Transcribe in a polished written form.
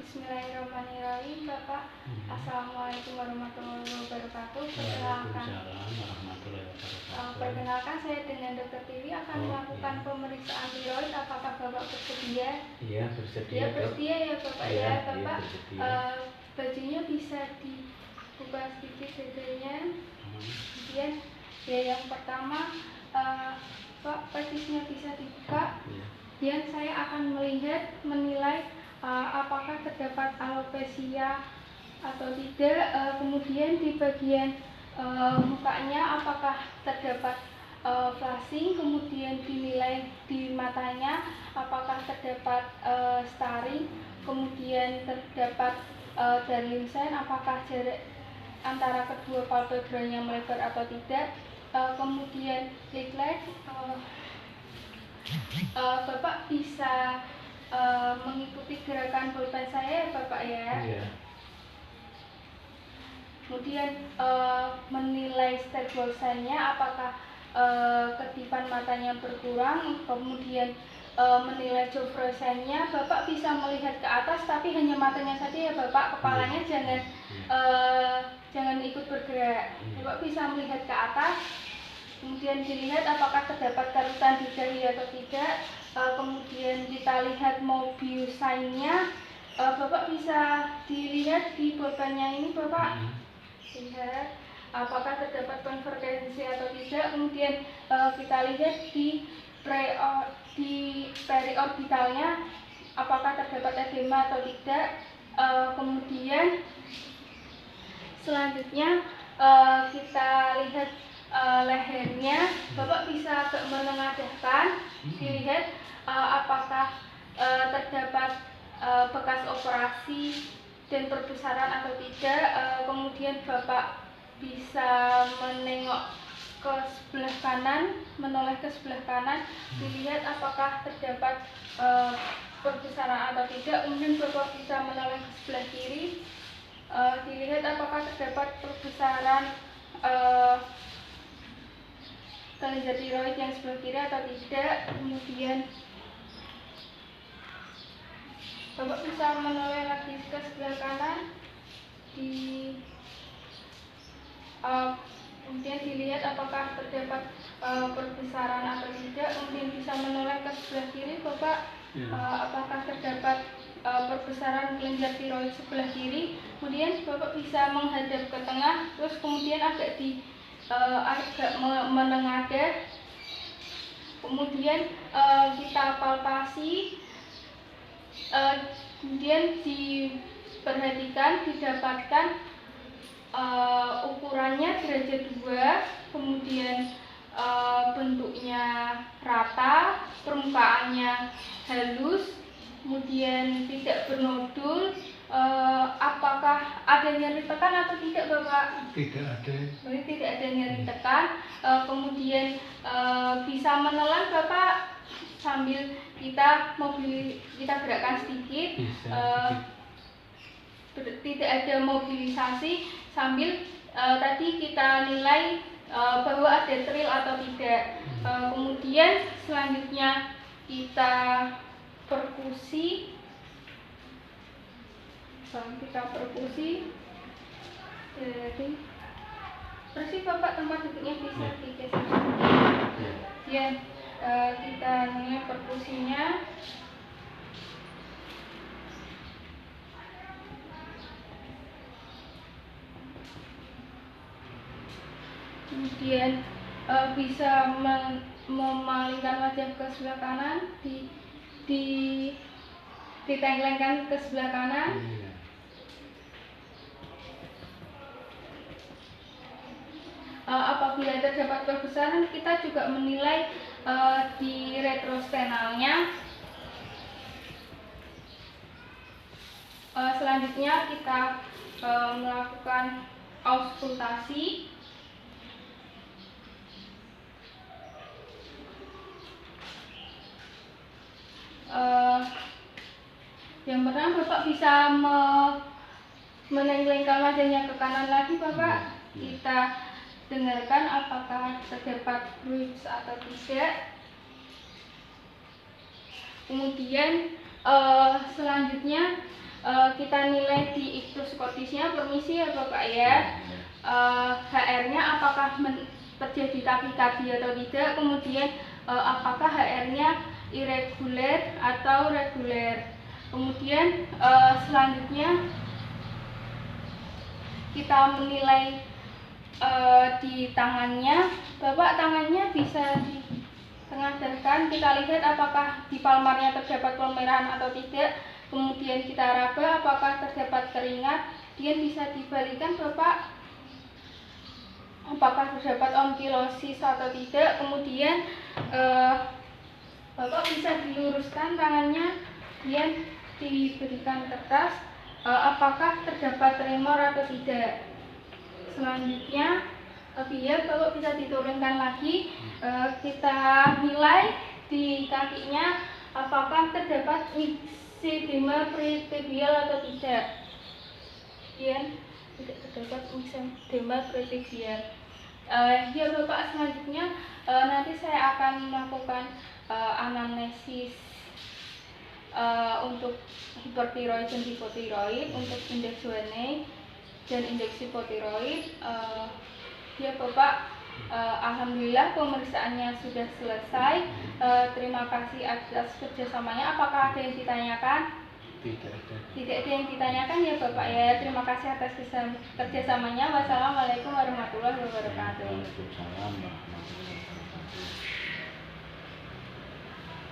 Bismillahirrahmanirrahim, Bapak. Assalamualaikum warahmatullahi wabarakatuh. Perkenalkan, saya dengan Dr. Tiwi akan melakukan pemeriksaan tiroid. Apakah Bapak bersedia? Iya, bersedia. Iya, bersedia ya Bapak ya. Bapak, bajunya bisa dibuka sedikit dadanya. Kemudian ya, yang pertama, Pak, petisnya bisa dibuka. Kemudian saya akan menilai apakah terdapat alopecia atau tidak. Kemudian di bagian mukanya apakah terdapat flushing. Kemudian dinilai di matanya apakah terdapat staring. Kemudian terdapat dari sign apakah jarak antara kedua palpebranya melebar atau tidak. Kemudian lid lag, Bapak bisa mengikuti gerakan bolpen saya ya Bapak ya. Iya. Kemudian menilai stable sign-nya apakah kedipan matanya berkurang. Kemudian menilai Joffre sign-nya, Bapak bisa melihat ke atas tapi hanya matanya saja ya Bapak, kepalanya jangan ikut bergerak. Bapak bisa melihat ke atas. Kemudian dilihat apakah terdapat kerutan di dahi atau tidak. Kemudian kita lihat Mobius sign-nya. Bapak bisa dilihat di bolpennya ini Bapak. Lihat apakah terdapat konvergensi atau tidak. Kemudian kita lihat di periorbitalnya apakah terdapat edema atau tidak. Kemudian selanjutnya kita lihat lehernya. Bapak bisa menengadahkan, dilihat apakah terdapat bekas operasi dan perbesaran atau tidak. Kemudian Bapak bisa menengok ke sebelah kanan, menoleh ke sebelah kanan, dilihat apakah terdapat perbesaran atau tidak. Kemudian Bapak bisa menoleh ke sebelah kiri, dilihat apakah terdapat perbesaran kelenjar tiroid yang sebelah kiri atau tidak. Kemudian Bapak bisa menoleh lagi ke sebelah kanan, kemudian dilihat apakah terdapat perbesaran atau tidak. Kemudian bisa menoleh ke sebelah kiri Bapak, apakah terdapat perbesaran kelenjar tiroid sebelah kiri. Kemudian Bapak bisa menghadap ke tengah, terus kemudian agak menengadah. Kemudian kita palpasi. Kemudian diperhatikan, didapatkan ukurannya derajat 2, kemudian bentuknya rata, permukaannya halus, kemudian tidak bernodul. Apakah ada nyeri tekan atau tidak Bapak? Tidak ada. Tidak ada nyeri tekan. Kemudian bisa menelan Bapak sambil kita gerakkan sedikit. Tidak ada mobilisasi sambil tadi kita nilai bahwa ada trill atau tidak. Kemudian selanjutnya kita perkusi. Jadi bersih Bapak, tempat duduknya bisa digeser. Ya, kita nilai perkusinya. Kemudian bisa memalingkan wajah ke sebelah kanan, ditengklengkan ke sebelah kanan. Apabila terdapat perbesaran, kita juga menilai di retrostenalnya. Selanjutnya kita melakukan auskultasi. Yang pertama Bapak bisa menengklengkan wajahnya ke kanan lagi Bapak. Kita dengarkan apakah terdapat bruise atau tidak. Kemudian selanjutnya kita nilai di iktoskopisnya. Permisi ya Bapak ya. HR-nya apakah terjadi tachycardia atau tidak, kemudian apakah HR-nya irregular atau reguler. Kemudian selanjutnya kita menilai di tangannya. Bapak, tangannya bisa ditengadahkan, kita lihat apakah di palmarnya terdapat pelmerahan atau tidak. Kemudian kita raba apakah terdapat keringat. Kemudian bisa dibalikan Bapak, apakah terdapat onkilosis atau tidak. Kemudian Bapak bisa diluruskan tangannya, kemudian diberikan kertas, apakah terdapat tremor atau tidak. Selanjutnya biar Bapak bisa diturunkan lagi, kita nilai di kakinya apakah terdapat myxedema pretibial atau tidak. Kemudian tidak terdapat myxedema pretibial. Ya Bapak, selanjutnya nanti saya akan melakukan anamnesis untuk hipertiroid dan hipotiroid, untuk indeks Waney dan indeks hipotiroid. Ya Bapak, alhamdulillah pemeriksaannya sudah selesai. Terima kasih atas kerjasamanya. Apakah ada yang ditanyakan? Tidak ada yang ditanyakan ya Bapak ya. Terima kasih atas kerjasamanya. Wassalamualaikum warahmatullahi wabarakatuh. Waalaikumsalam warahmatullahi wabarakatuh.